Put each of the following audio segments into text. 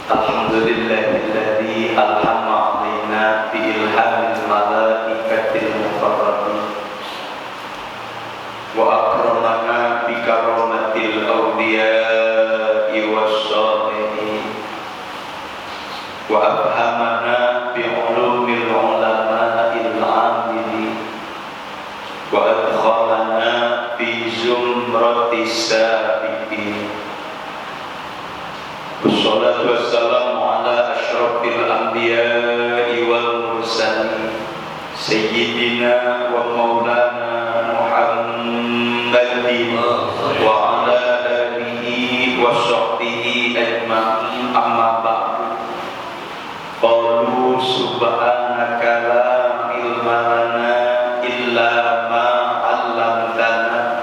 Alhamdulillahilladzi alhama alaina bi ilhamil malaikatil muqarrabin wa akramana bi karamatil awliya'i wassalihin wa afhamana bi ulumil ulama'il amilin wa adkhalana fi zumratis sabiqin. Wassalatu wassalamu ala asyrafil anbiya'i wal mursalin sayyidina wa maulana Muhammadin wa ala alihi wa sahbihi ajma'in, amma ba'du. Qalu subhanaka la ilma lana illa ma 'allamtana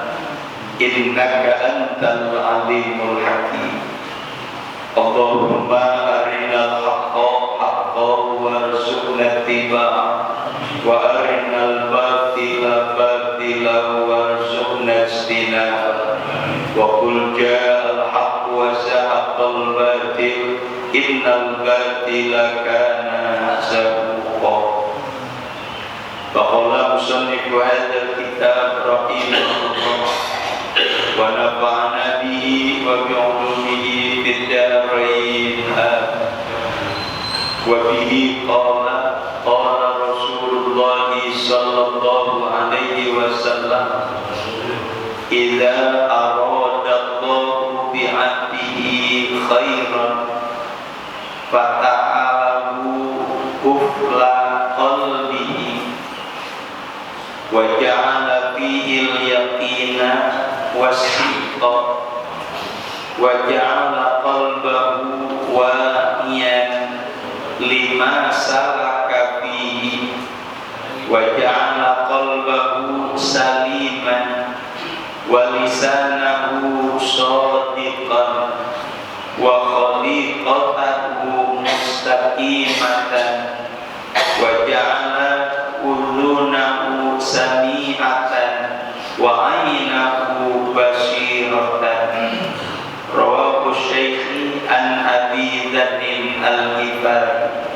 innaka antal alimul hakim. Allahumma arinal haqqa haqqan warzuqna ittiba'ah wa arinal batila batilan warzuqna ijtinabah wa qul ja'al haqq wa zahaqal batil innal batila kana zahuqa. Faqala musannifu hadzal kitab rahimahullah wa nafa'ana bihi wa bi'ulumihi fid darain wa bihi qala Rasulullah sallallahu alaihi wasallam idza arada Allahu bi 'abdihi khairan fata'alahu ufla qalbihi wa ja'ala fihi al-yaqina was-sidqa wa ja'ala qalbahu wa'iyan lima salaka fihi wa ja'ala qalbahu saliman wa lisanahu shadiqan wa khaliqatahu mustaqimatan wa ja'ala udhunahu sami'atan wa aynahu basiratan. Rawahu Syaikhi an Abi Dzarrin al-Ghifari.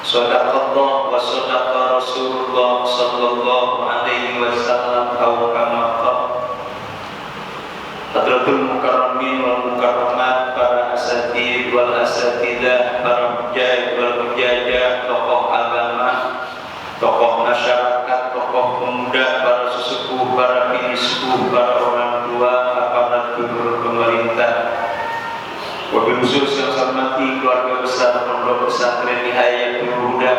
Shadaqallah wa shadaqa Rasulullah sallallahu alaihi wasallam aw kama qala. Hadratul mukarramin wal mukarramat, para asatid wal asatidah, para hujjaj wal hujjajah, tokoh agama, tokoh masyarakat, tokoh pemuda, para sesepuh, para bini sepuh, para orang tua, aparat gubernur pemerintah, wabil khusus yang saya hormati keluarga besar Pondok Pesantren Nihayatul Huda,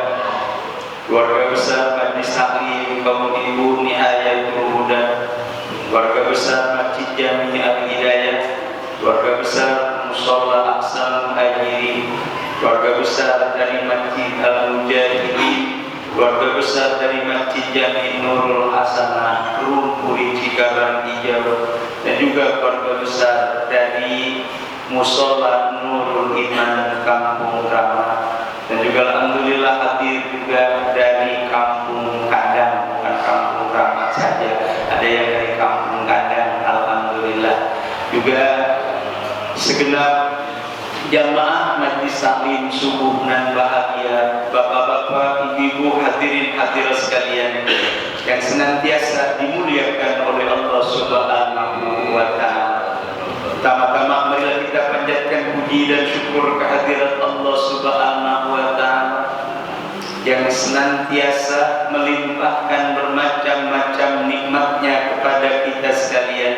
keluarga besar Majlis Taklim kaum ibu Nihayatul Huda, keluarga besar Masjid Jami Al-Hidayah, keluarga besar Musholla Aqsal Muhajirin, keluarga besar dari Masjid Al-Mujahidin, keluarga besar dari Masjid Jami Nurul Hasanah Rumpuri Cikarang Hijau, dan juga keluarga besar dari Musholla Nurul Iman Kampung Rama, dan juga alhamdulillah hadir juga dari Kampung Kadang, bukan Kampung Rama saja, ada yang dari Kampung Kadang, alhamdulillah. Juga segenap jamaah Majlis Taklim subuh nan bahagia, bapak-bapak, ibu-ibu, hadirin hadirat sekalian yang senantiasa dimuliakan oleh Allah Subhanahu wa taala. Pertama-tama marilah kita panjatkan puji dan syukur kehadirat Allah Subhanahu wa taala yang senantiasa melimpahkan bermacam-macam nikmatnya kepada kita sekalian.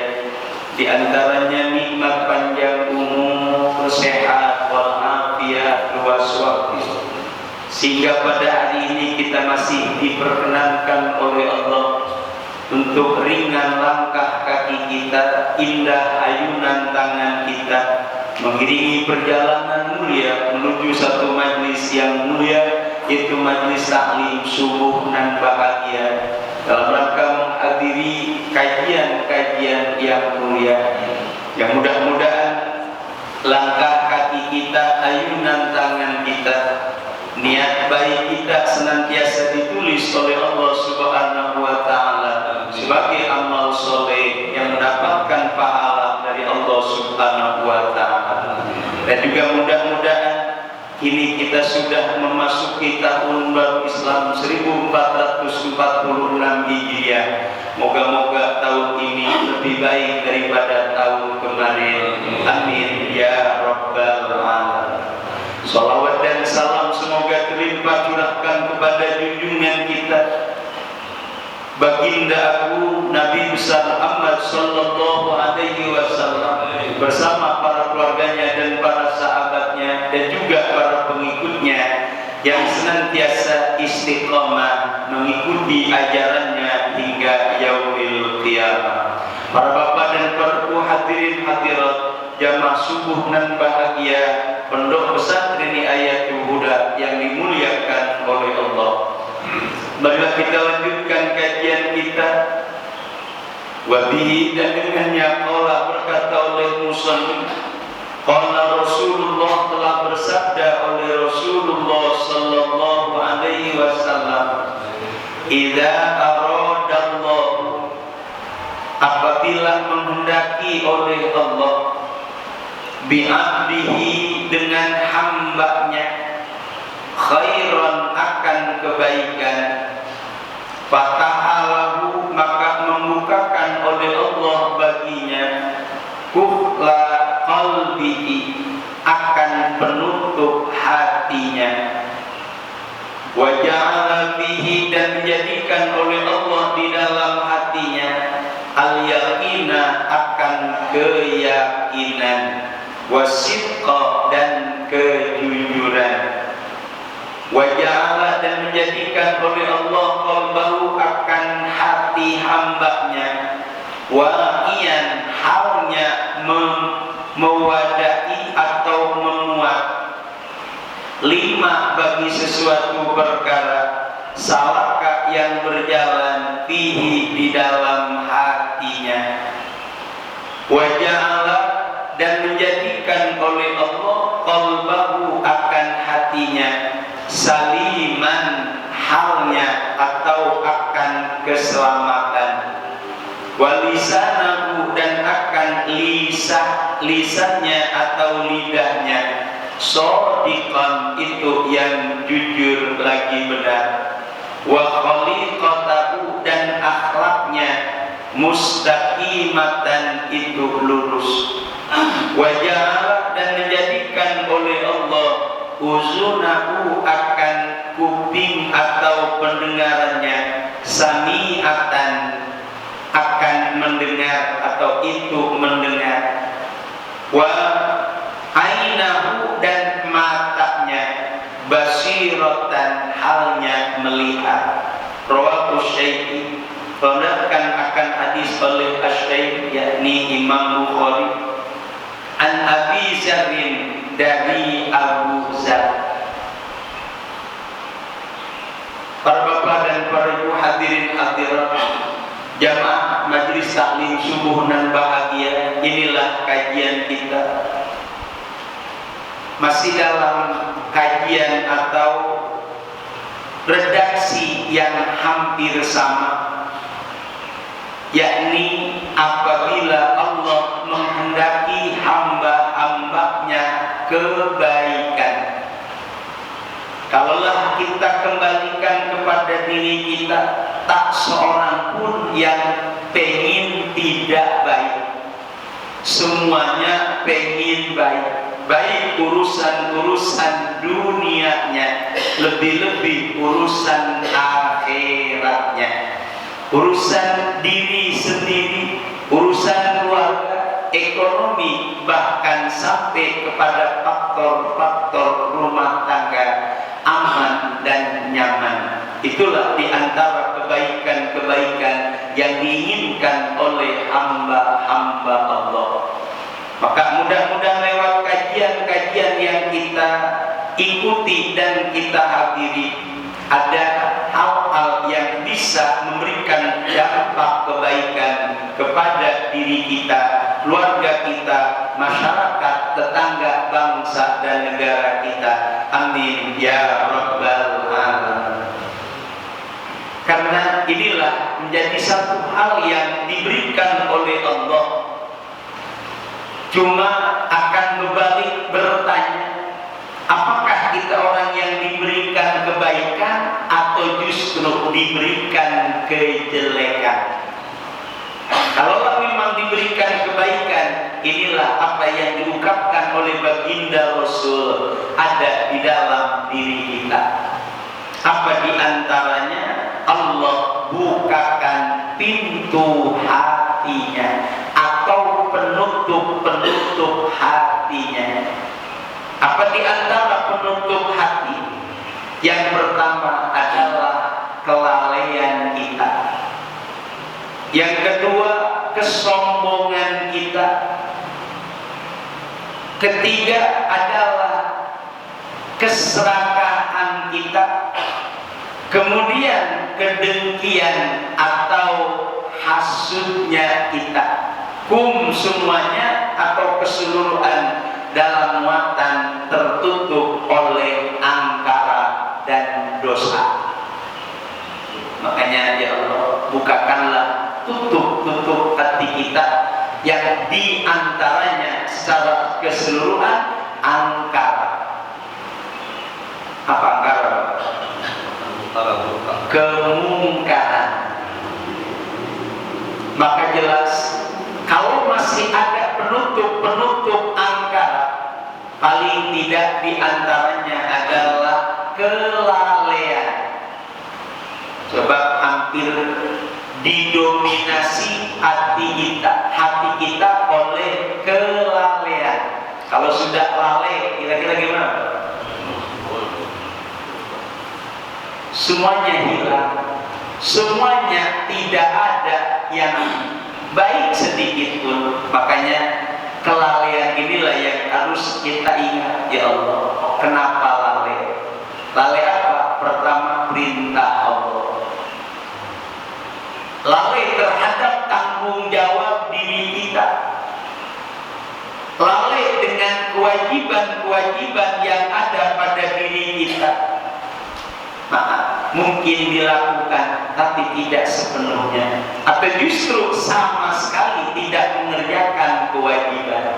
Di antaranya nikmat panjang umur, sehat, walafiat, luas waktu, sehingga pada hari ini kita masih diperkenankan oleh Allah untuk ringan langkah kaki kita, indah ayunan tangan kita, mengiringi perjalanan mulia menuju satu majlis yang mulia, yaitu majlis taklim subuh nan bahagia, dalam rangka menghadiri kajian-kajian yang mulia, yang mudah-mudahan langkah kaki kita, ayunan tangan kita, niat baik kita senantiasa ditulis oleh Allah Subhanahu wa taala sebagai amal soleh yang mendapatkan pahala dari Allah Subhanahu wa taala. Dan juga mudah-mudahan Ini kita sudah memasuki tahun baru Islam 1446 Hijriah. Moga-moga tahun ini lebih baik daripada tahun kemarin. Amin ya rabbal alamin. Salawat dan salam semoga terlimpah curahkan kepada junjungan kita, baginda aku Nabi besar Muhammad sallallahu alaihi wasallam bersama para keluarganya dan para sahabatnya dan juga para pengikutnya yang senantiasa istiqomah mengikuti ajarannya hingga yaumil qiyamah. Para bapak dan para ibu hadirin hadirat jamaah subuh nan bahagia Pondok Pesantren Ayatul Huda yang dimuliakan oleh Allah. Marilah kita lanjutkan kajian kita. Wabihi, dan dengannya qala berkata oleh musannif, qala Rasulullah telah bersabda oleh Rasulullah sallallahu alaihi wasallam, idza aradallahu, apabila menghendaki oleh Allah, bi'abdihi, dengan hambanya, khairan, akan kebaikan, fatahalahu, maka membukakan oleh Allah baginya kuhla qalbihi, akan penutup hatinya, wa ja'ala fihi, dan menjadikan oleh Allah di dalam hatinya al-yaqina, akan keyakinan, wasidqa, dan kejujuran, wa ja'ala, dan menjadikan oleh Allah qalbahu, akan hati hambanya, wa'iyan, halnya mewadahi atau memuat, lima, bagi sesuatu perkara, salaka, yang berjalan, fihi, di dalam hatinya, wa ja'ala, dan menjadikan oleh Allah qalbahu, akan hatinya, saliman, halnya atau akan keselamatan, walisanahu, dan akan lisannya atau lidahnya, shodiqan, itu yang jujur lagi benar, wa khaliqatahu, dan akhlaknya mustaqimatan, itu lurus, wa ja'ala, dan menjadikan oleh Allah uzunahu, akan kuping atau pendengarannya, sami'atan, akan mendengar atau itu mendengar, wa ainahu, dan matanya, basiratan, halnya melihat. Rawahu Syaikhi, meriwayatkan akan hadis oleh Asy-Syaikh, yakni Imam Bukhari, an Abi Dzarrin, dari Abu Dzar. Para bapak dan para ibu hadirin hadirat jamaah majelis taklim subuh nan bahagia, inilah kajian kita. Masih dalam kajian atau redaksi yang hampir sama, yakni apabila Allah menghendaki hamba-hambanya kebaikan. Kalaulah kita kembalikan kepada diri kita, tak seorang pun yang pengen tidak baik. Semuanya pengen baik, baik urusan-urusan dunianya, lebih-lebih urusan akhiratnya, urusan diri sendiri, urusan keluarga, ekonomi, bahkan sampai kepada faktor-faktor rumah tangga aman dan nyaman. Itulah diantara kebaikan-kebaikan yang diinginkan oleh hamba-hamba Allah. Maka mudah-mudahan lewat kajian-kajian yang kita ikuti dan kita hadiri, ada hal-hal yang bisa memberikan dampak kebaikan kepada diri kita, keluarga kita, masyarakat, tetangga, bangsa, dan negara kita. Amin ya rabbal alamin. Karena inilah menjadi satu hal yang diberikan oleh Allah. Cuma akan berbalik bertanya, apakah diberikan kejelekan. Kalau memang diberikan kebaikan, inilah apa yang diungkapkan oleh baginda Rasul ada di dalam diri kita. Apa diantaranya? Allah bukakan pintu hatinya atau penutup hatinya. Apa diantara penutup hati? Yang pertama adalah kelalaian kita. Yang kedua, kesombongan kita. Ketiga adalah keserakahan kita. Kemudian kedengkian atau hasudnya kita. Semuanya atau keseluruhan dalam muatan tertutup oleh angkara dan dosa. Makanya ya Allah, bukakanlah tutup hati kita yang diantaranya secara keseluruhan angkara. Apa angkara? Kemungkaran. Maka jelas kalau masih ada penutup angkara, paling tidak diantaranya adalah kelalaian. Coba hampir didominasi hati kita oleh kelalaian. Kalau sudah lalai, kira-kira gimana? Semuanya hilang, semuanya tidak ada yang baik sedikit pun. Makanya kelalaian inilah yang harus kita ingat. Ya Allah, kenapa lalai? Lalai apa? Pertama, perintah Allah. Lalai terhadap tanggung jawab diri kita. Lalai dengan kewajiban-kewajiban yang ada pada diri kita. Mungkin dilakukan tapi tidak sepenuhnya, atau justru sama sekali tidak mengerjakan kewajiban.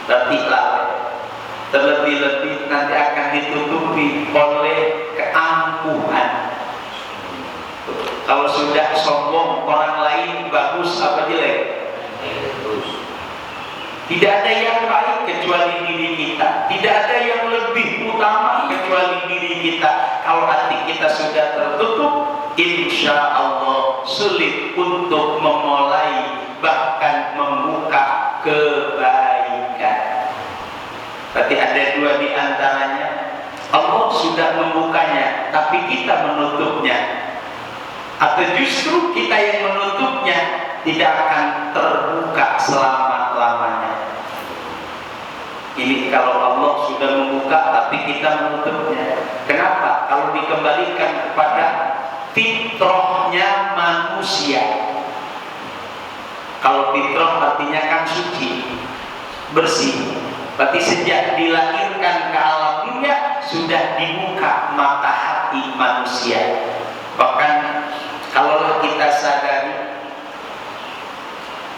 Berarti lalai. Terlebih-lebih nanti akan ditutupi oleh keangkuhan. Kalau sudah sombong, orang lain bagus apa jelek? Tidak ada yang baik kecuali diri kita. Tidak ada yang lebih utama kecuali diri kita. Kalau hati kita sudah tertutup, insya Allah sulit untuk memulai bahkan membuka kebaikan. Berarti ada dua di antaranya. Allah sudah membukanya, tapi kita menutupnya. Atau justru kita yang menutupnya tidak akan terbuka selama-lamanya. Ini kalau Allah sudah membuka tapi kita menutupnya. Kenapa? Kalau dikembalikan kepada fitrahnya manusia. Kalau fitrah artinya kan suci, bersih. Berarti sejak dilahirkan ke alam dunia sudah dibuka mata hati manusia. Bahkan kalau kita sadari,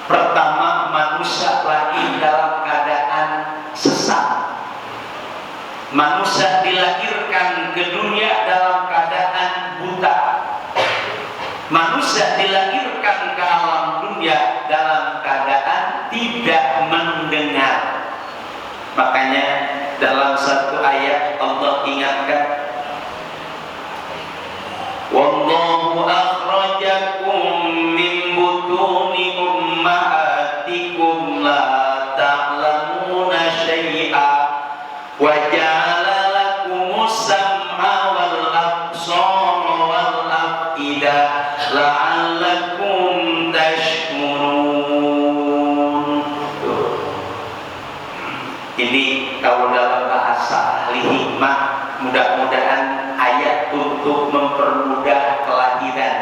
pertama manusia lahir dalam keadaan sesat. Manusia dilahirkan ke dunia dalam keadaan buta. Manusia dilahirkan ke alam dunia dalam keadaan tidak mendengar. Makanya dalam satu ayat Allah ingatkan, wallahu akhrajakum min butuni ummahatikum la ta'lamuna syai'a wa ja'ala lakumus sam'a wal absara wal af'ida la'allakum tashkurun. Ini kalau dalam bahasa ahli hikmah, mudah-mudahan ayat untuk mempermudah kelahiran.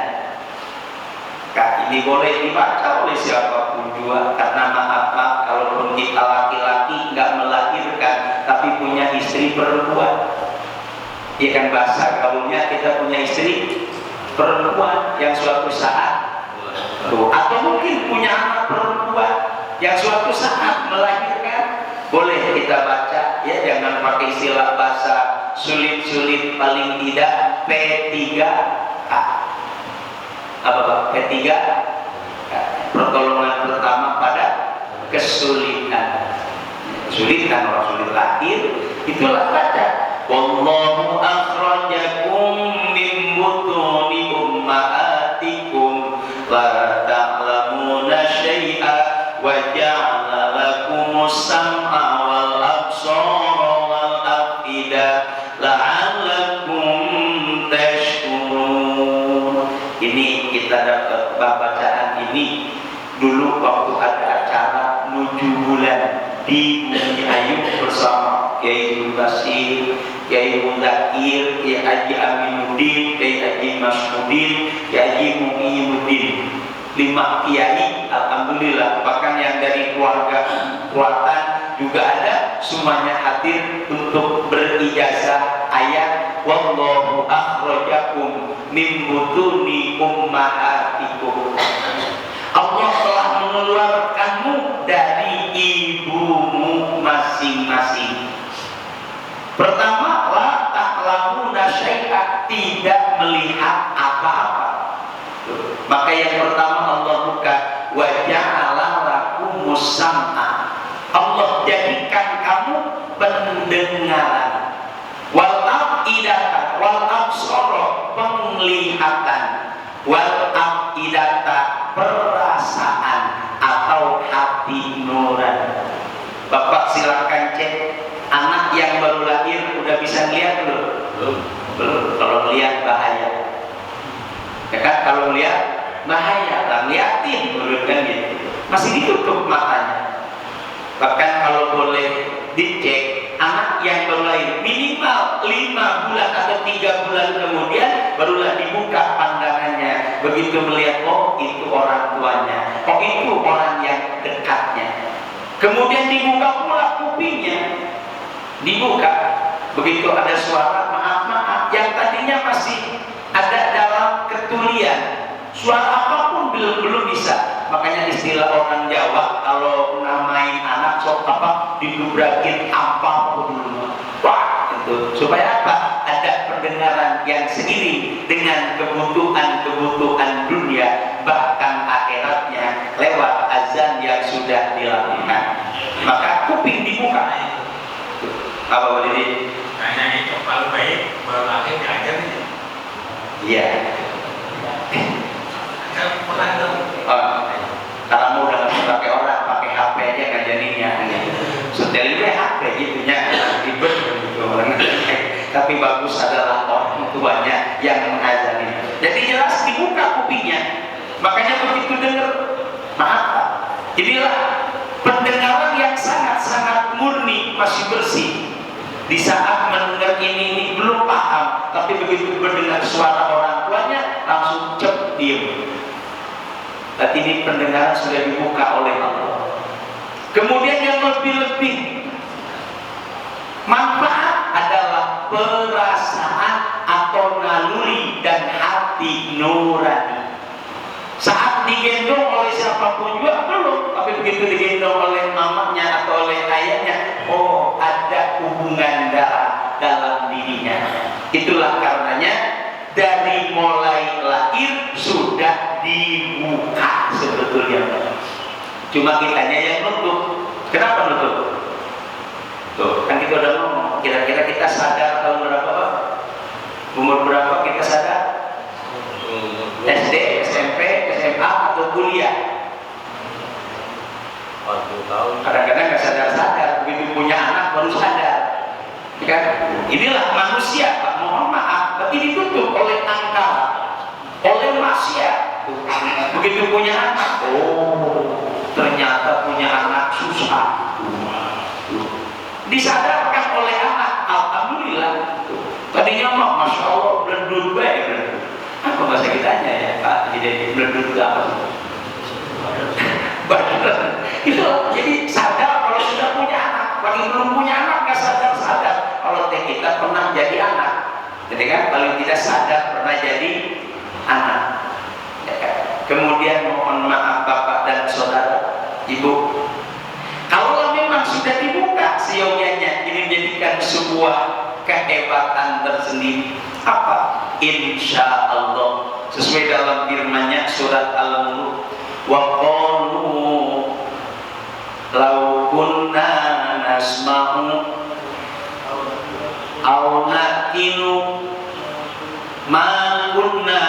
Ini boleh dibaca oleh siapapun juga, karena maaf kalaupun kita laki-laki nggak melahirkan tapi punya istri perempuan, ya kan bahasa gaulnya kita punya istri perempuan yang suatu saat atau mungkin punya anak perempuan yang suatu saat melahirkan, boleh kita baca ya, jangan pakai istilah bahasa sulit-sulit, paling tidak P3 Apa Pak? Ketiga, pertolongan pertama pada kesulitan. Kesulitan, orang sulit lahir, itulah baca wallahu akhrajakum min butuni ummahatikum la ta'lamuna syai'a wa ja'ala lakumus sam'a wal absara wal afida la'allakum tashkurun. Ini kita dapat bacaan ini dulu waktu ada acara 7 bulan di Bumi Ayu bersama Kiai Basir, Kiai Mundakir, Kiai Haji Aminuddin, Kiai Haji Masmudin, Kiai Haji Mu'minuddin. 5 kiai, alhamdulillah. Bahkan yang dari keluarga Kuatan juga ada, semuanya hadir untuk berijazah ayat wallahu akhrajakum min butuni ummahatikum. Allah telah mengeluarkanmu dari ibumu masing-masing. Pertama, la ta'lamuna syai'a, tidak melihat apa-apa. Maka yang pertama Allah buka wa ja'ala lakumus sam'a. Allah jadikan kamu pendengaran, wal afidata, wal absara, penglihatan, wal afidata, perasaan atau hati nurani. Bapak silakan cek anak yang baru lahir udah bisa lihat belum? Belum. Kalau lihat bahaya. Ya kan, kalau lihat bahaya, lah liatin menurut kan gitu. Masih ditutup matanya. Bahkan kalau boleh dicek anak yang baru lahir minimal 5 bulan atau 3 bulan kemudian barulah dibuka pandangannya. Begitu melihat, oh itu orang tuanya, oh itu orang yang dekatnya. Kemudian dibuka pula kupingnya, dibuka. Begitu ada suara maaf yang tadinya masih ada dalam ketulian, suara apapun belum bisa. Makanya istilah orang Jawa kalau namain anak sok apa didubrakin apapun dulu. Wah, itu supaya apa? Ada pendengaran yang seiring dengan kebutuhan dunia bahkan akhiratnya lewat azan yang sudah dilakukan. Maka kuping dibuka. Apa boleh di? Kayaknya itu paling baik baru lahir diajar nih. Iya. Kan pernah dong. Kalau udah nggak pakai orang, pakai HP aja ngajarinya. Setelnya HP gitunya ribet gitu orang. Tapi bagus adalah orang tuanya yang mengajari. Jadi jelas dibuka kupingnya. Makanya begitu dengar, maaf Pak, inilah pendengaran yang sangat-sangat murni, masih bersih. Di saat mendengar ini belum paham, tapi begitu mendengar suara orang tuanya langsung cep diem. Dan ini pendengaran sudah dibuka oleh Allah. Kemudian yang lebih-lebih manfaat adalah perasaan atau naluri dan hati nurani. Saat digendong oleh siapapun juga belum, tapi begitu digendong oleh mamanya atau oleh ayahnya, oh ada hubungan darah dalam dirinya. Itulah karenanya dari mulai lahir sudah dibuka sebetulnya. Cuma kitanya yang nutup. Kenapa nutup? Tuh, kan kita udah ngomong, kira-kira kita sadar tahun berapa Pak? Umur berapa kita sadar? SD, SMP, SMA atau kuliah? 40 tahun. Kadang-kadang nggak sadar-sadar, begitu punya anak baru sadar. Kan? Inilah manusia, Pak. Mohon maaf, tapi ditutup oleh angka, oleh maksiat. Begitu punya anak, oh ternyata punya anak susah. Disadarkan oleh anak, alhamdulillah. Tadinya mah masya Allah berdua baik. Apa bahasa kitanya ya Pak? Jadi berdua apa? Itu jadi sadar kalau sudah punya anak. Bagi belum punya anak nggak sadar. Kalau kita pernah jadi anak, jadi kan paling tidak sadar pernah jadi anak. Ya kan? Kemudian mohon maaf Bapak dan Saudara, Ibu, kalau memang sudah dibuka seyogyanya, ini menjadikan sebuah kehebatan tersendiri. Apa? Insya Allah, sesuai dalam firman-Nya surat Al-Mulk, wa qalu law kunna nasma'u aw naqilu ma kunna.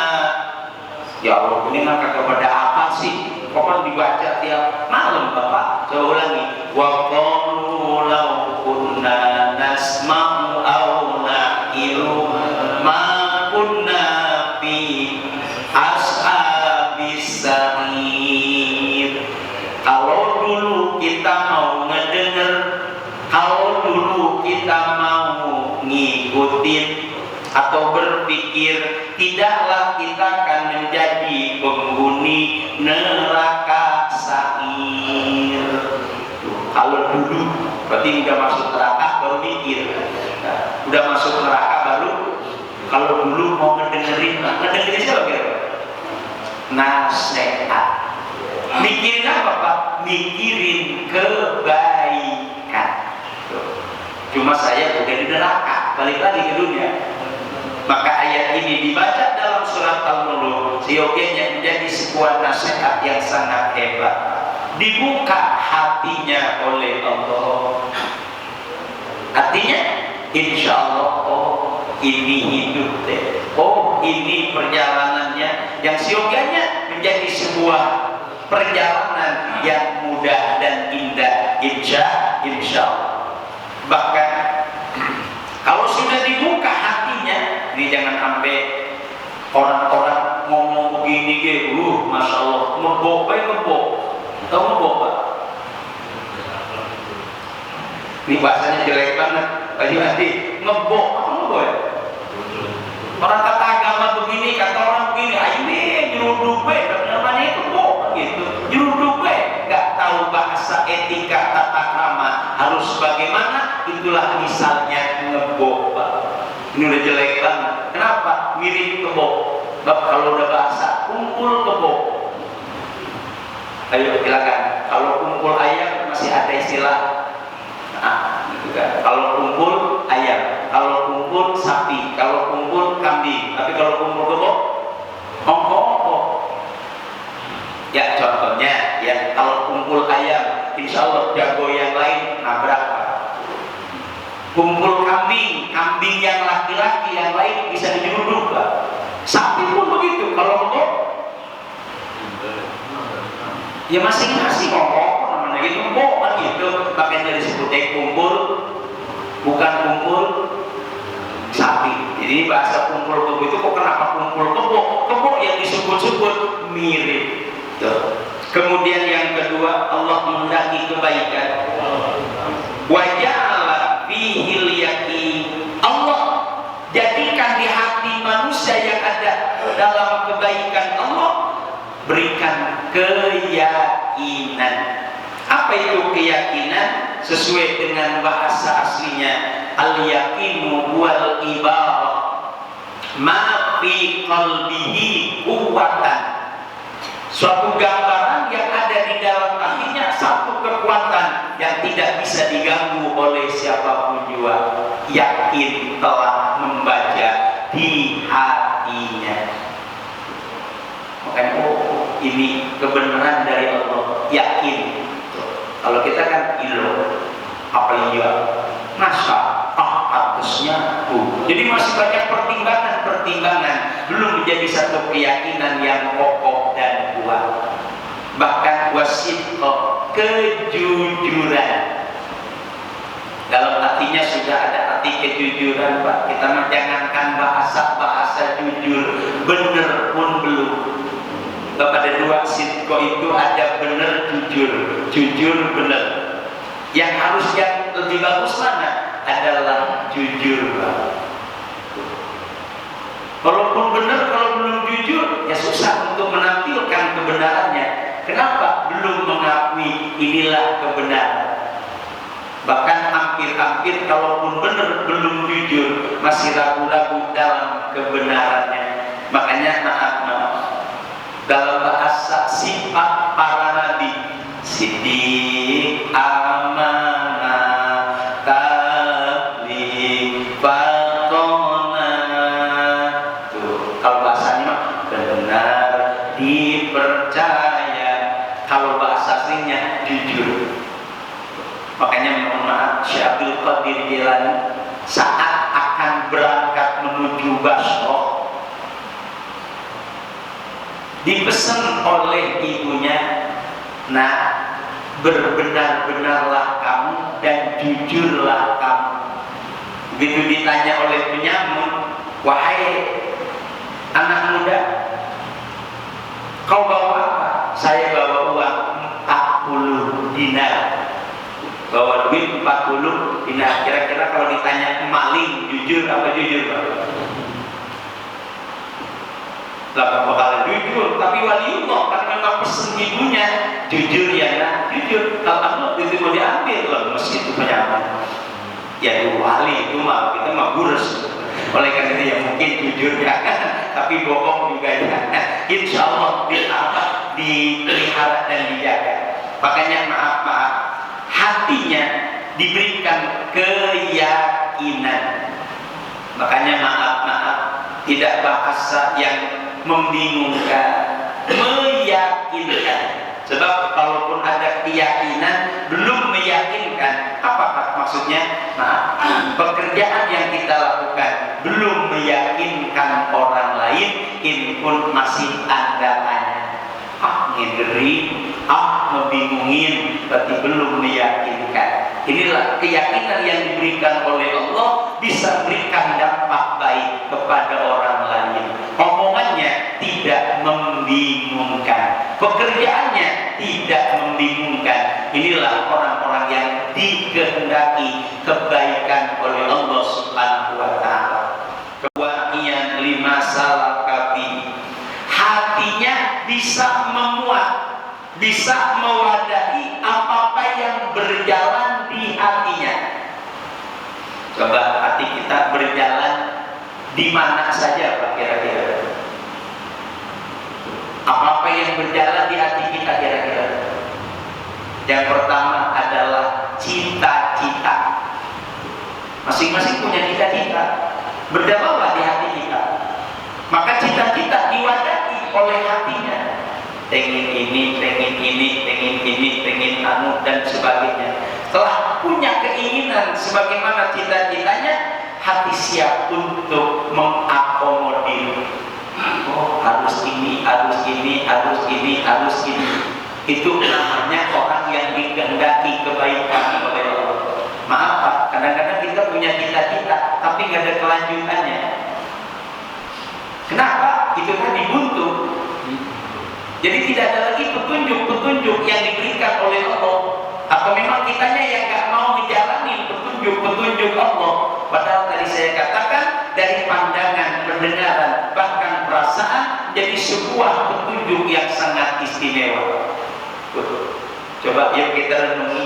Ya Allah, ini maka kepada apa sih? Kok dibaca tiap malam Bapak? Coba ulangi. Wa qalu law kunna nasma'u aw naqilu ma kunna fi ashabis sa'ir. Kalau dulu kita mau ngedenger, kalau dulu kita mau ngikutin atau berpikir, tidaklah kita akan menjadi penghuni neraka sa'ir. Kalau dulu berarti udah masuk neraka baru mikir. Nah, udah masuk neraka baru, kalau dulu mau ngedengerin siapa kira-kira? Nasihat. Mikirin apa Pak? Mikirin kebaikan. Cuma saya udah di neraka, balik lagi ke dunia. Maka ayat ini dibaca dalam surat Al-Mulk seyogianya menjadi sebuah nasihat yang sangat hebat. Dibuka hatinya oleh Allah. Artinya, insya Allah, oh ini hidup deh. Oh ini perjalanannya yang seyogianya menjadi sebuah perjalanan yang mudah dan indah. Insya Allah. Bahkan kalau sudah dibuka hatinya, ini jangan sampai orang-orang ngomong begini, masya Allah, ngebok, tahu ngebok Pak? Ini bahasanya jelek banget, Pak Hadi, ngebok, apa ngebok ya? Orang kata agama begini, kata orang begini, ayo nyeruduk namanya itu ngebok gitu, nyeruduk nggak tahu bahasa etika tata krama harus bagaimana, itulah misalnya ngebok Pak. Ini udah jelek banget. Kenapa? Mirip kebok. Kalau udah bahasa kumpul kebok. Ayo silakan. Kalau kumpul ayam masih ada istilah. Nah, gitu kan. Kalau kumpul ayam, kalau kumpul sapi, kalau kumpul kambing. Tapi kalau kumpul kebok, ongkong. Ya contohnya, ya kalau kumpul ayam, insya Allah jago yang lain nabrak. Kumpul kambing yang laki-laki, yang lain bisa dijeruduk Pak. Sapi pun begitu, kalau kebok ya masing-masing ngomong namanya gitu, kebok kan gitu. Makanya dari disebutnya kumpul, bukan kumpul sapi. Jadi bahasa kumpul kebok itu kok kenapa kumpul kebok? Kebok yang disebut-sebut mirip. Tuh. Kemudian yang kedua, Allah menghendaki kebaikan. Waja'ala fihil yakin. Allah jadikan di hati manusia yang ada dalam kebaikan Allah, berikan keyakinan. Apa itu keyakinan? Sesuai dengan bahasa aslinya, al-yaqinu wal ibarah ma fi qalbihi quwwatan. Suatu gambaran yang ada di dalam hatinya, satu kekuatan yang tidak bisa diganggu oleh siapapun juga. Yakin telah membaca di hatinya. Makanya ini kebenaran dari Allah. Yakin. Kalau kita kan ilo, apa iya, masa atasnya. Jadi masih banyak pertimbangan, belum menjadi satu keyakinan yang kokoh dan kuat. Bahkan wasidqo, kejujuran. Dalam artinya sudah ada arti kejujuran Pak. Kita jangankan bahasa jujur, bener pun belum. Kepada dua sidqo itu ada bener, jujur bener. Yang harus yang lebih bagus mana? Adalah jujur Pak. Walaupun benar, kalau belum jujur, ya susah untuk menampilkan kebenarannya. Kenapa? Belum mengakui inilah kebenaran. Bahkan hampir-hampir kalaupun benar, belum jujur, masih ragu-ragu dalam kebenarannya. Makanya maaf, dalam bahasa sifat para nabi, siddiq, amanah, tabligh, Makanya mohon maaf, Syekh Abdul Qadir Jilani saat akan berangkat menuju Basra dipesan oleh ibunya, nah berbenar-benarlah kamu dan jujurlah kamu. Begitu ditanya oleh penyamun, wahai anak muda, kau bawa apa? Saya bawa uang 40 dinar. Bawa duit 40 dinar. Kira-kira kalau ditanya maling, jujur apa jujur, Pak? Lah bakal jujur, tapi waliullah karena memang pesen ibunya, jujur ya nak, jujur. Kalau itu mau diambil, lemes itu penyamun. Ya itu wali itu mah, kita mah gurus. Oleh karena itu ya mungkin jujur ya, tapi bohong juga ya. Insya Allah dipelihara dan dijaga. Makanya maaf, hatinya diberikan keyakinan. Makanya maaf, tidak bahasa yang membingungkan, meyakinkan. Sebab kalaupun ada keyakinan belum meyakinkan, apa maksudnya? Maaf, pekerjaan yang kita lakukan belum meyakinkan orang lain, ini pun masih ada tanya. Ngederi, ngebingungin, berarti belum meyakinkan. Inilah keyakinan yang diberikan oleh Allah, bisa berikan dampak baik kepada orang lain. Omongannya tidak membingungkan, pekerjaannya tidak membingungkan. Inilah orang-orang yang dikehendaki kebaikan oleh Allah Subhanahu wa ta'ala. Kewakian lima salakafi, hatinya bisa memuat, bisa mewadahi apa-apa yang berjalan di hatinya. Coba hati kita berjalan di mana saja Pak kira-kira? Apa-apa yang berjalan di hati kita kira-kira? Yang pertama adalah cita-cita. Masing-masing punya cita-cita, berjalanlah di hati kita. Maka cita-cita diwadahi oleh hatinya. Pengen ini, pengen ini, pengen ini, pengen anu dan sebagainya. Setelah punya keinginan sebagaimana cita-citanya, hati siap untuk mengakomodir. Oh, harus ini, harus ini, harus ini, harus ini. Itu namanya orang yang dikehendaki kebaikan oleh Allah. Maaf Pak, kadang-kadang kita punya cita-cita tapi nggak ada kelanjutannya. Kenapa? Itu kan buntu. Jadi tidak ada lagi petunjuk-petunjuk yang diberikan oleh Allah. Atau memang kitanya yang nggak mau menjalani petunjuk-petunjuk Allah. Padahal tadi saya katakan dari pandangan, pendengaran, bahkan perasaan jadi sebuah petunjuk yang sangat istimewa. Coba yuk kita renungi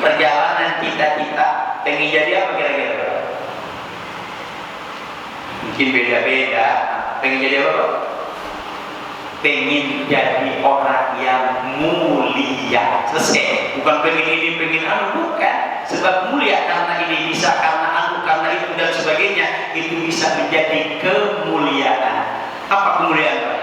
perjalanan cita-cita. Pengen jadi apa kira-kira? Mungkin beda-beda. Pengen jadi apa? Pengen jadi orang yang mulia. Selesai. Bukan pengen ini, pengen anu, bukan. Sebab mulia karena ini bisa, karena anu, karena itu dan sebagainya. Itu bisa menjadi kemuliaan. Apa kemuliaan Pak?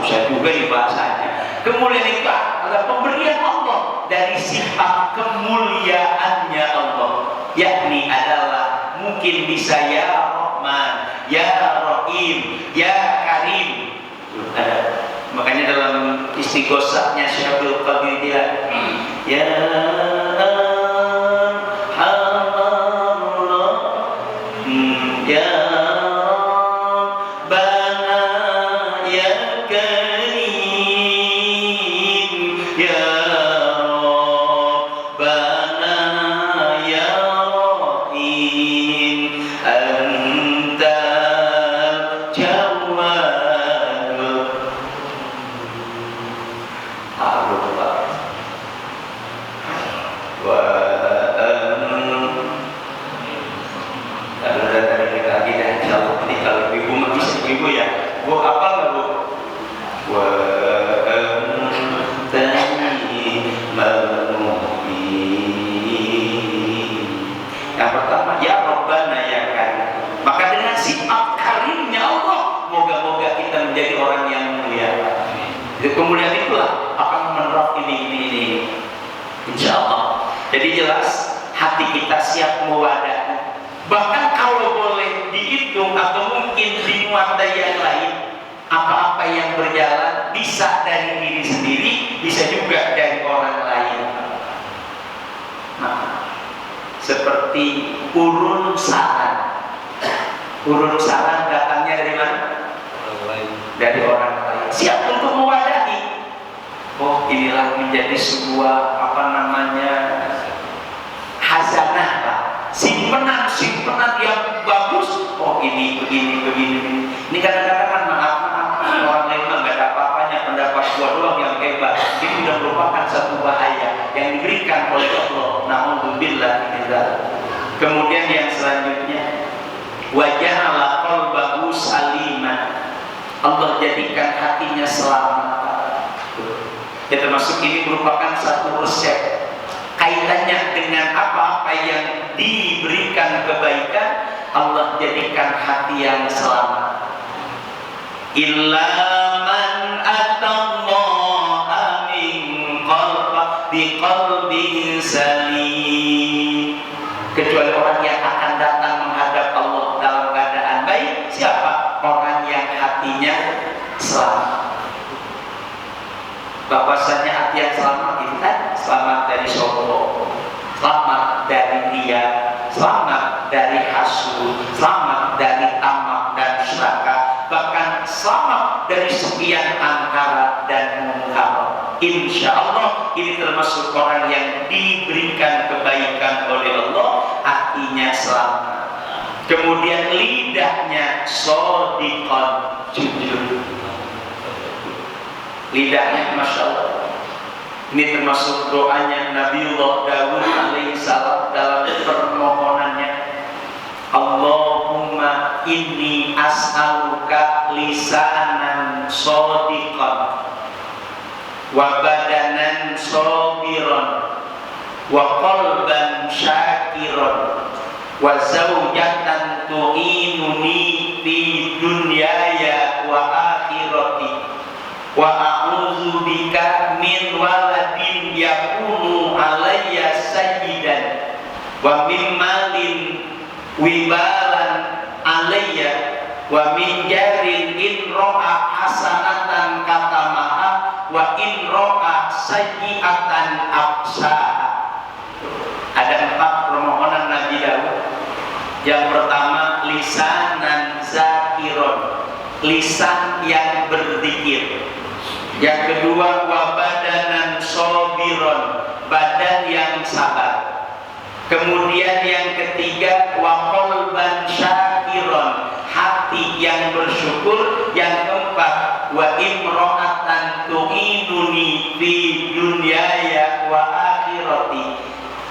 Susah juga nih bahasanya. Kemuliaan itu adalah pemberian Allah dari sifat kemuliaannya Allah, yakni adalah mungkin bisa ya Rahman, ya Rahim, ya Karim. Makanya dalam istighosahnya Syekh Abdul Qadir Jilani, ya Allah, ya yang pertama ya Rabbana ya Karim. Maka dengan sifat karimnya Allah, moga-moga kita menjadi orang yang mulia. Kemuliaan itulah akan menerap ini. jelas hati kita siap mewadahi. Bahkan kalau boleh dihitung atau mungkin dimuat dari yang lain, apa-apa yang berjalan bisa dari diri sendiri, bisa juga dari orang lain. Nah, seperti urun saran. Urun saran datangnya dari mana? Dari orang lain. Siap untuk mewadahi. Oh, inilah menjadi sebuah hazanah, Pak. Simpenan yang bagus. Oh, ini begini. Ini kadang-kadang kan maaf orang lain mah nggak ada apa-apanya, pendapat gua doang yang hebat. Ini sudah merupakan satu bahaya yang diberikan oleh Allah. Na'udzubillah min dzalik. Kemudian yang selanjutnya, waja'ala qalbahu saliman. Allah jadikan hatinya selamat. Ya, termasuk ini merupakan satu resep kaitannya dengan apa-apa yang diberikan kebaikan, Allah jadikan hati yang selamat. Illa man atallaha min biqalbin salim. Kecuali orang yang akan datang menghadap Allah dalam keadaan baik. Siapa? Orang yang hatinya selamat. Bahwasanya hati yang selamat itu kan selamat dari sombong, selamat dari riya, selamat dari hasud, selamat dari tamak dan syuraka, bahkan selamat dari sekian angkara dan mungkar. Insya Allah ini termasuk orang yang diberikan kebaikan oleh Allah, hatinya selamat. Kemudian lidahnya shodiqon, jujur. Lidahnya, masya Allah. Ini termasuk doanya Nabiullah Daud alaihissalam dalam permohonannya. Allahumma inni as'aluka lisanan shodiqan wa badanan sabiran wa qalban syakiran wa zawjatan tu'inuni fi dunyaya wa akhirati wa a'udzu bika min waladin yakunu alayya sayyidan wa min malin wibalan alayya wa min jarin in ro'a hasanatan katamaha wa in ro'a sayyi'atan absaha. Ada 4 permohonan Nabi Daud. Yang pertama, lisanan zakiron, lisan yang berzikir. Yang kedua, wabadanan sobiron, badan yang sabar. Kemudian yang ketiga, waqalban syakiron, hati yang bersyukur. Yang keempat, wa imro'atan tu'inuni fi dunyaya wa akhirati,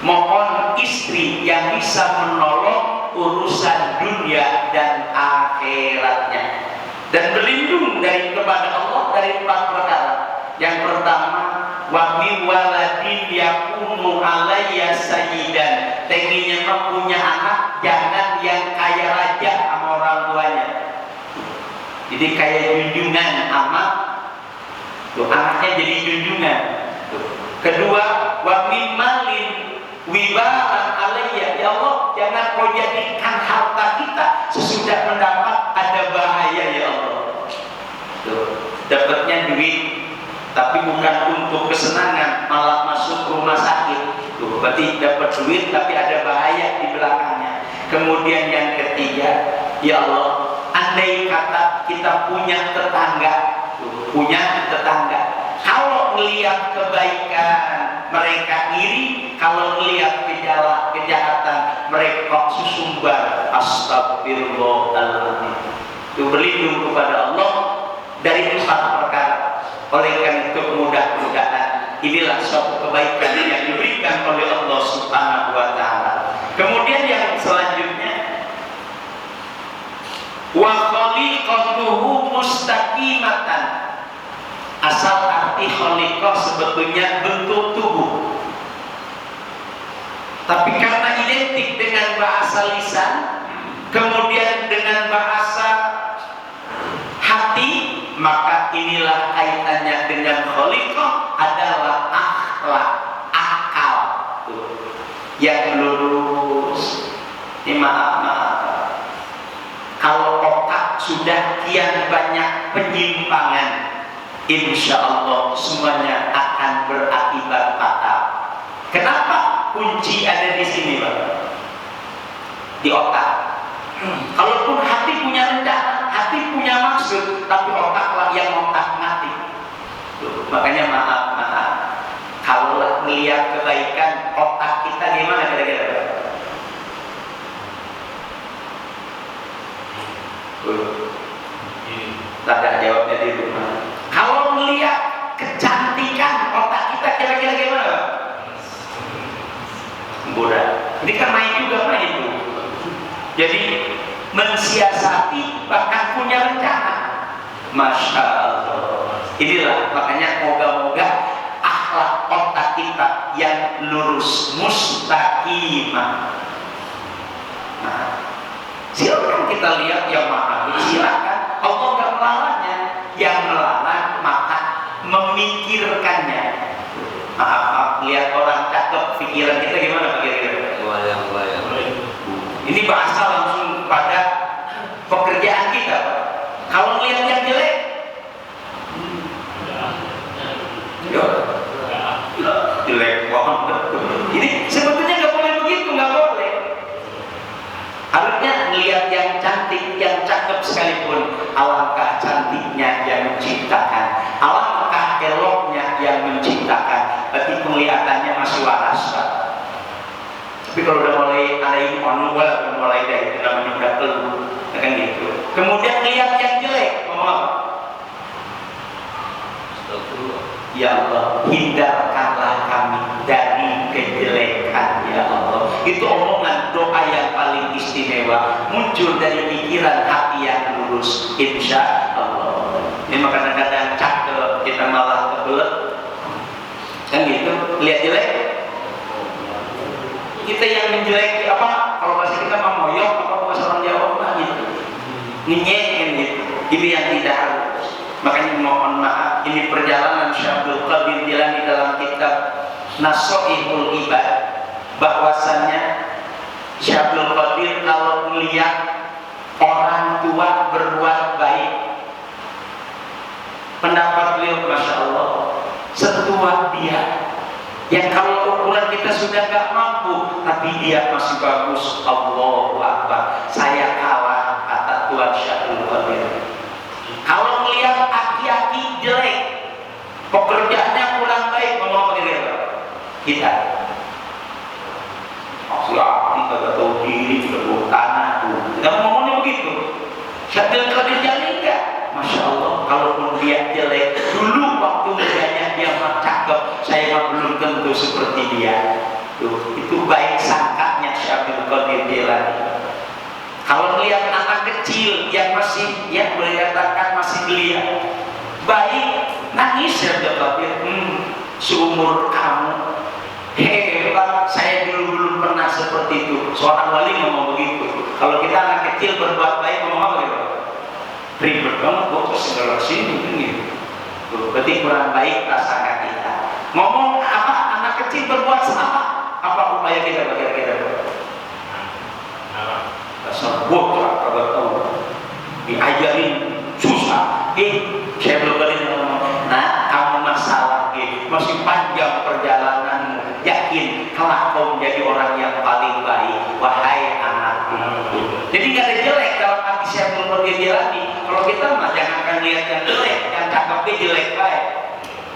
mohon istri yang bisa menolong urusan dunia dan akhiratnya. Dan berlindung kepada Allah dari 4 perkara. Yang pertama, wa min waladin yakunu alayya sayyidan, pengennya punya anak jangan yang kaya raja sama orang tuanya, jadi kayak junjungan amat tuh, anaknya jadi junjungan tuh. Kedua, wa min malin wibalan alayya, ya Allah jangan kau jadikan harta kita sesudah mendapat ada bahaya ya Allah. Tuh, dapatnya duit tapi bukan untuk kesenangan, malah masuk rumah sakit. Tuh, berarti dapat duit tapi ada bahaya di belakangnya. Kemudian yang ketiga, ya Allah, andai kata kita punya tetangga, punya tetangga, kalau melihat kebaikan mereka iri, kalau melihat kejahatan mereka susumbar. Astagfirullahaladzim. Itu berlindung kepada Allah dari 4 perkara. Oleh karena itu mudah-mudahan inilah suatu kebaikan yang diberikan oleh Allah Subhanahu wa ta'ala. Kemudian yang selanjutnya, wa khaliqatuhu mustaqimatan. Asal arti khaliqah sebetulnya bentuk tubuh, tapi karena identik dengan bahasa lisan, kemudian dengan bahasa hati, maka inilah kaitannya dengan khaliqah adalah akhlak, akal. yang lurus. Ini maaf. Kalau otak sudah kian banyak penyimpangan, insya Allah semuanya akan berakibat fatal. Kenapa? Kunci ada di sini, Pak. Di otak. Kalaupun hati punya rencana, hati punya maksud, tapi otaklah yang ngotak-ngatik. Makanya maaf. Kalau melihat kebaikan, otak kita gimana kira-kira? Tak jawabnya di rumah. Kalau melihat kecantikan, otak kita kira-kira gimana? Mudah. Ini kan main itu. Jadi mensiasati bahkan punya rencana. Masya Allah. Inilah makanya moga-moga akhlak otak kita yang lurus, mustaqimah. Nah, silakan kita lihat yang mana. Silakan. Allah nggak melarangnya. Yang melarang maka memikirkannya. Maaf, lihat orang cakep, pikiran kita gimana kira-kira? Bayang. Ini bahasa langsung pada pekerjaan kita, Pak. Kalau melihat yang jelek, jelek banget. Ini sebetulnya nggak boleh begitu, nggak boleh. Harusnya melihat yang cantik, yang cakep sekalipun, alangkah cantiknya yang menciptakan, alangkah eloknya yang menciptakan. Tapi penglihatannya masih waras, Pak. Tapi kalau udah mulai ada yang mulai dari itu namanya udah keluar, kan gitu. Kemudian lihat yang jelek, ngomong ya Allah, hindarkanlah kami dari kejelekan, ya Allah. Itu omongan doa yang paling istimewa, muncul dari pikiran hati yang lurus, insya Allah. Ini kadang-kadang cakep, kita malah kebelet, kan gitu. Lihat jelek, kita yang menjeleki apa? Kalau bahasa kita mau moyok, apa bahasa orang Jawa gitu, nyenyekin gitu. Ini yang tidak harus. Makanya mohon maaf, ini perjalanan Syekh Abdul Qadir Jilani dalam kitab Nasha'ihul Ibad, bahwasannya Syekh Abdul Qadir kalau melihat orang tua berbuat baik, pendapat beliau Masya Allah, setua dia yang kalau ukuran kita sudah gak mampu, tapi dia masih bagus, Allahu Akbar, saya kalah, kata Tuhan Syekh Abdul Qadir. Kalau melihat aki-aki jelek, pekerjaannya kurang baik, ngomong apa dia? Kita aki-aki kagak tahu diri, sudah bawa tanah tuh. Kita ngomongnya begitu. Syekh Abdul Qadir Jilani enggak. Masya Allah, kalaupun dia jelek, dulu waktu mudanya dia mah cakep, saya mah belum tentu seperti dia. Tuh, itu baik sangkanya Syekh Abdul Qadir Jilani. Kalau melihat anak kecil yang masih, ya boleh katakan masih belia, baik, nangis ya Bapak, seumur kamu, hebat, saya dulu belum pernah seperti itu. Seorang wali ngomong begitu. Kalau kita anak kecil berbuat baik, ngomong apa gitu? Ribet banget, kok segala sini gitu. Berarti kurang baik prasangka kita. Ngomong apa? Anak kecil berbuat salah, apa upaya kita kira-kira? Dasar bocah kagak tahu, diajarin susah. Saya belum berani ngomong. Nah, kamu masalah masih panjang perjalananmu. Yakin kelak kau menjadi orang yang paling baik, wahai anakku. Jadi nggak ada jelek dalam hati Syekh Abdul Qadir Jilani. Kalau kita mah jangan lihat yang jelek, yang cakepnya jelek baik.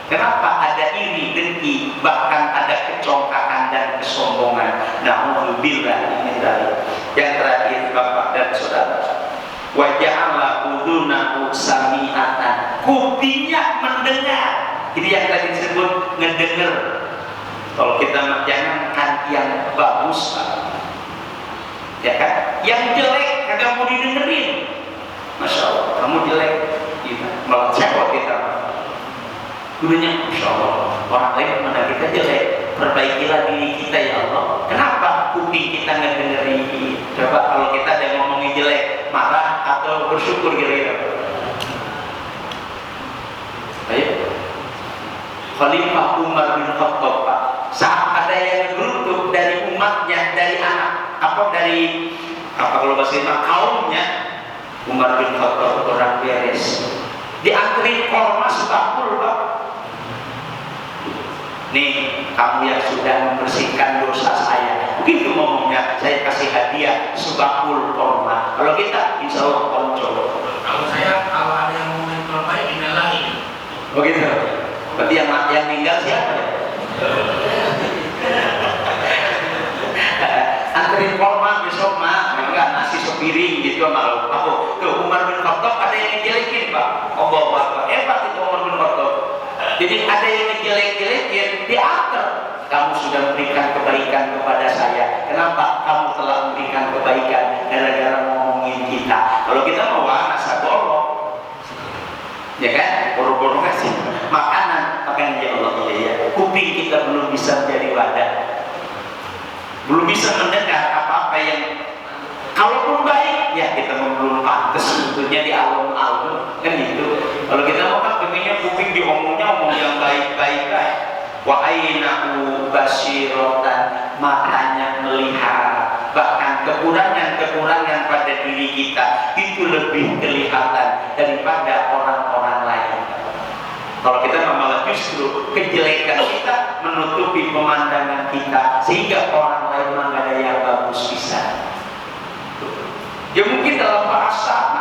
Kenapa? Ada iri, dengki, bahkan ada kecongkakan dan kesombongan. Na'udzubillah min dzalik. Yang terakhir, Bapak dan Saudara, wajahlah udunahu sami'atan, kupingnya mendengar. Ini yang tadi disebut ngedenger. Kalau kita jangankan yang bagus, ya kan? Yang jelek kagak mau didengerin. Masya Allah, kamu jelek, malah cewek kita. Dulunya, Masya Allah, orang lain mana kita jelek, perbaikilah diri kita ya Allah. Kenapa kuping kita nggak dengerin? Coba kalau kita ada yang ngomongin jelek, marah atau bersyukur kira-kira? Ayo, Khalifah Umar bin Khattab, Pak, saat ada yang geruduk dari umat dari kalau bahasa Indonesia kaumnya Umar bin Khattab orang beres, dianterin korma sebakul Pak. Nih kamu yang sudah membersihkan dosa saya, begitu ngomongnya, saya kasih hadiah sebakul korma. Kalau kita insya Allah konco. Kalau saya kalau ada yang mau main korma innalillahi. Begitu. Berarti yang meninggal siapa ya? Anterin korma besok mah, enggak nasi sepiring gitu malu. Aku tuh Umar bin Khattab ada yang ngejelekin Pak. Allah Akbar. Hebat itu Umar bin Khattab. Jadi ada yang ngejelek-jelekin, diantar. Kamu sudah memberikan kebaikan kepada saya. Kenapa? Kamu telah memberikan kebaikan gara-gara ngomongin kita. Kalau kita mau nasa golok, ya kan? Boro-boro ngasih makanan, makanya ya Allah ya. Kuping kita belum bisa menjadi wadah, belum bisa mendengar apa-apa yang kalaupun baik, ya kita belum pantas sebetulnya di alun-alun kan gitu. Kalau kita mau kan pengennya kuping diomongnya omong yang baik-baik kan. Wa ainahu basyirotan, matanya melihat, bahkan kekurangan-kekurangan pada diri kita itu lebih kelihatan daripada orang-orang lain. Kalau kita malah justru kejelekan kita menutupi pemandangan kita sehingga orang lain menganggap yang bagus bisa. Ya mungkin dalam bahasa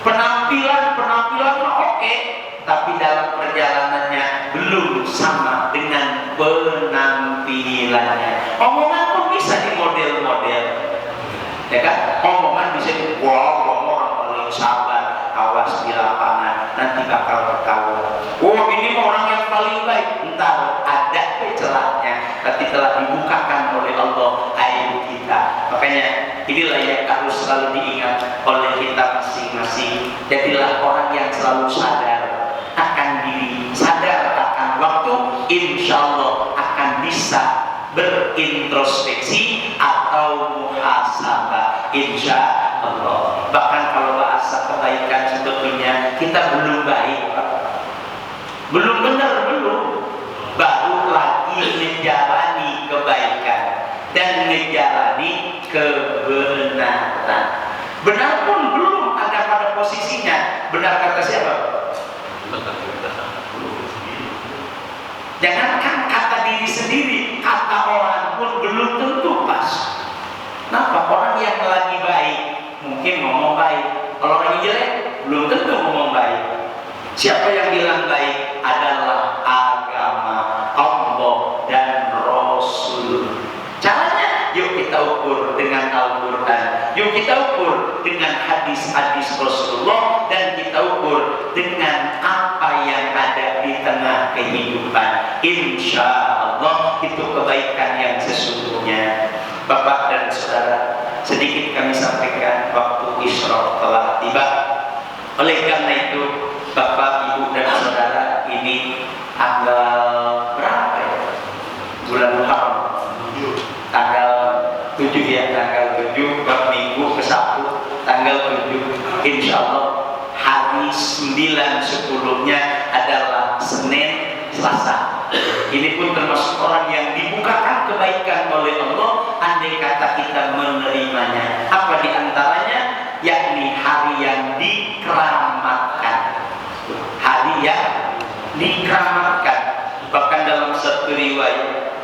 penampilan oke, tapi dalam perjalanannya belum sama dengan penampilannya. Omongan pun bisa di model-model, ya kan? Omongan bisa di orang paling sabar, awas di lapangan, nanti bakal ketahuan. Oh ini orang yang paling baik, entar ada celahnya, tapi telah dibukakan oleh Allah aib kita. Makanya inilah yang harus selalu diingat oleh kita masing-masing. Jadilah orang yang selalu sadar akan diri, sadar akan waktu, insya Allah akan bisa berintrospeksi atau muhasabah, insya Allah. Bahkan kalau bahasa kebaikan sebetulnya kita belum baik, belum benar, baru lagi menjalani kebaikan dan menjalani kebenaran. Benar pun belum ada pada posisinya. Benar kata siapa? Jangankan kata diri sendiri, kata orang pun belum tentu pas. Kenapa? Orang yang lagi baik mungkin ngomong baik, kalau orang yang jelek belum tentu ngomong baik. Siapa yang bilang baik? Adalah agama Allah dan Rasul. Caranya yuk kita ukur dengan Al-Quran, yuk kita ukur dengan hadis-hadis Rasulullah, dan kita ukur dengan apa yang ada di tengah kehidupan. Insya Allah itu kebaikan yang sesungguhnya. Bapak dan saudara, sedikit kami sampaikan, waktu Isra telah tiba. Oleh karena itu Bapak, Ibu dan saudara, ini tanggal berapa ya? Bulan Muharram. Tanggal 7 ya, tanggal 7 Minggu ke-1, tanggal 7 insya Allah hari 9 sebelumnya adalah Senin, Selasa. Ini pun termasuk orang yang dibukakan kebaikan oleh Allah andai kata kita menerimanya. Apa diantaranya? Yakni hari yang dikeramatkan, hari yang dikeramatkan. Bahkan dalam satu riwayat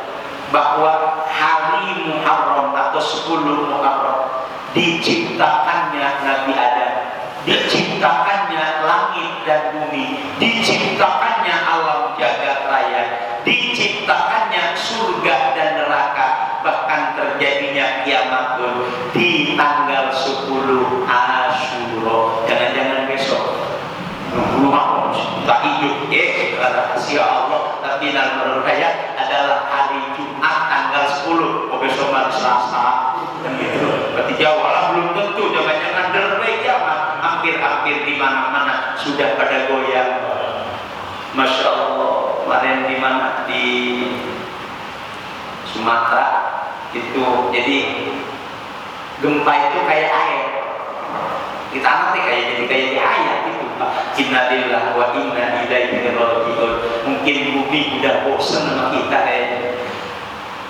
bahwa hari Muharram atau 10 Muharram diciptakannya Nabi Adam, diciptakannya langit dan bumi, diciptakannya alam jagat raya, diciptakannya surga dan neraka, bahkan terjadinya kiamat pun di tanggal 10 Asyura. Jangan-jangan besok belum tak hidup rahasia Allah, tapi menurut saya adalah hari Jumat tanggal 10. Besok hari Selasa dan gitu. Berarti jauh lah, belum tentu. Jangan-jangan derbe kiamat, hampir di mana-mana sudah pada goyang. Masya Allah. Kemarin di mana, di Sumatera itu, jadi gempa itu kayak air. Kita ngerti kayak di ayat itu, innalillahi wa inna ilaihi raji'un. Mungkin bumi udah bosan sama kita kayaknya.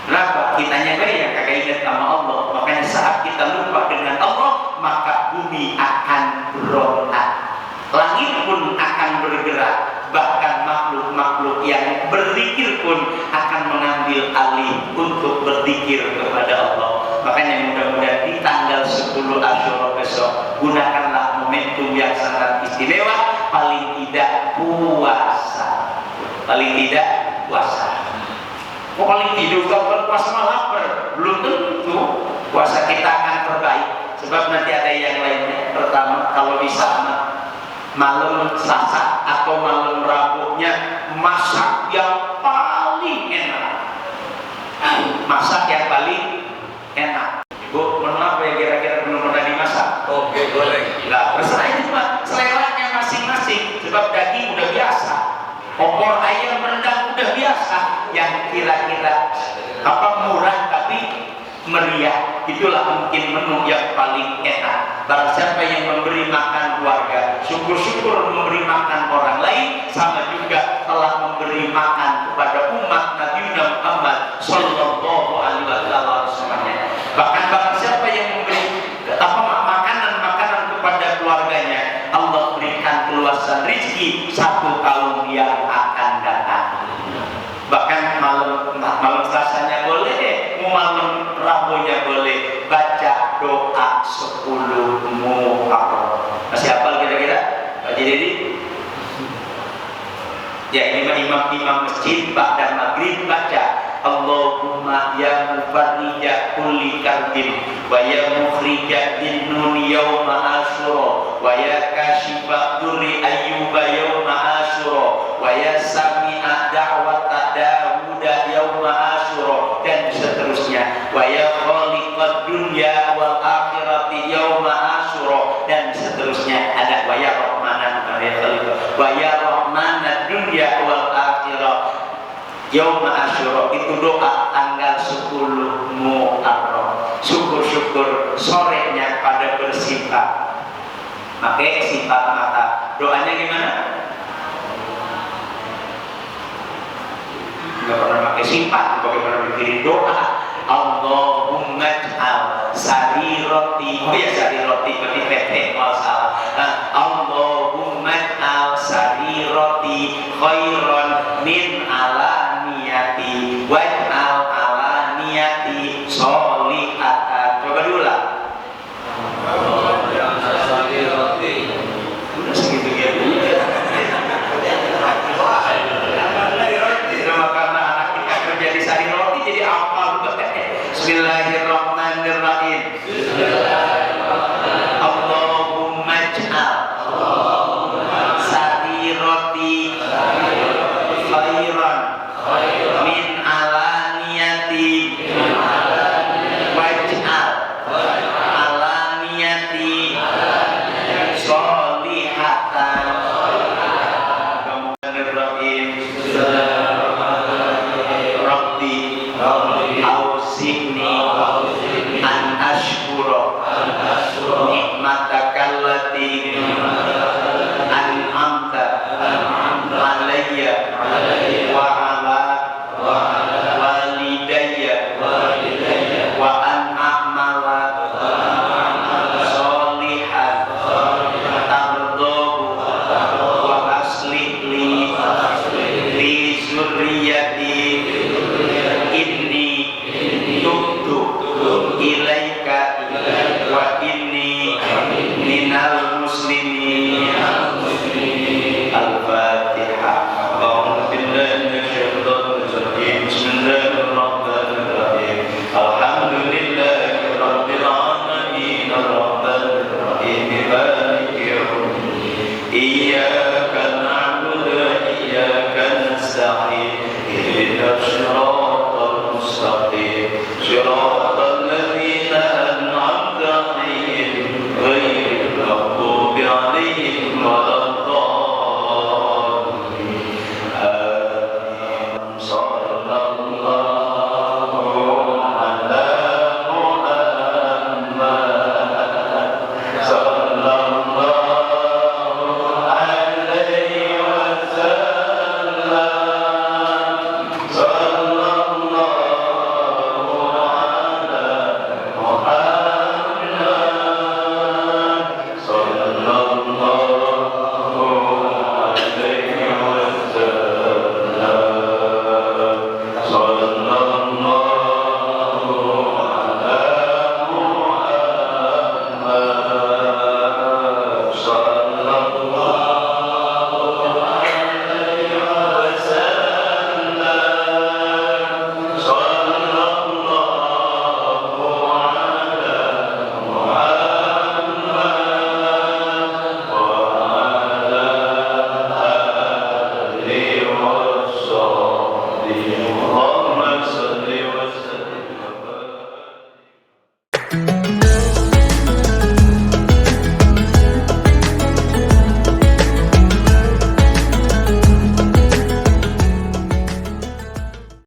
Kenapa? Kitanya yang kagak ingat sama Allah. Makanya saat kita lupa dengan Allah, maka bumi akan berontak, langit pun akan bergerak, bahkan makhluk-makhluk yang berzikir pun akan mengambil alih untuk berzikir kepada Allah. Makanya mudah-mudahan di tanggal 10 Asyura besok gunakanlah momentum yang sangat istimewa, paling tidak puasa. Paling tidak puasa. Kok paling tidak kalau puasa malah lapar? Belum tentu. Puasa kita akan terbaik. Sebab nanti ada yang lainnya. Pertama, kalau bisa malam Selasa atau malam Rabunya masak yang paling enak. Masak yang paling enak. Ibu, mohon maaf ya, kira-kira belum pernah dimasak. Oke, boleh. Nah, terserah itu Pak, seleranya masing-masing. Sebab daging udah biasa, opor ayam rendang udah biasa. Yang kira-kira murah tapi meriah, itulah mungkin menu yang paling enak. Barang siapa yang memberi makan keluarga, syukur-syukur memberi makan orang lain, sama juga telah memberi makan kepada umat Nabi Muhammad Sallallahu Alaihi Wasallam semuanya. Bahkan siapa yang memberi makanan kepada keluarganya, Allah berikan keluasan rezeki 1 tahun yang akan datang. Bahkan malam Selasanya boleh, malam Rabunya boleh baca doa 10 Muharram. Masih hafal kira-kira Pak Jadi? Ya, imam masjid ba'da maghrib baca Allahumma ya mufarrija kulli karbin wa ya mukhrija dinnun yawma asyura wa ya kashifa durri ayyuba yawma asyura wa ya sami'a da'wata Dawuda yawma asyura, dan seterusnya, wa ya khaliqad dunya wal akhirati yawma asyura, dan seterusnya. Ada wa ya rahmanan wa ya rahmanad dunya wal akhirah yawma asyura. Itu doa tanggal 10 Muharram. Syukur-syukur sorenya pada bersifat pakai sifat mata. Doanya gimana? Nggak pernah pakai sifat. Bagaimana bikin doa? Allahumma ja'al sarirati, oh ya sarirati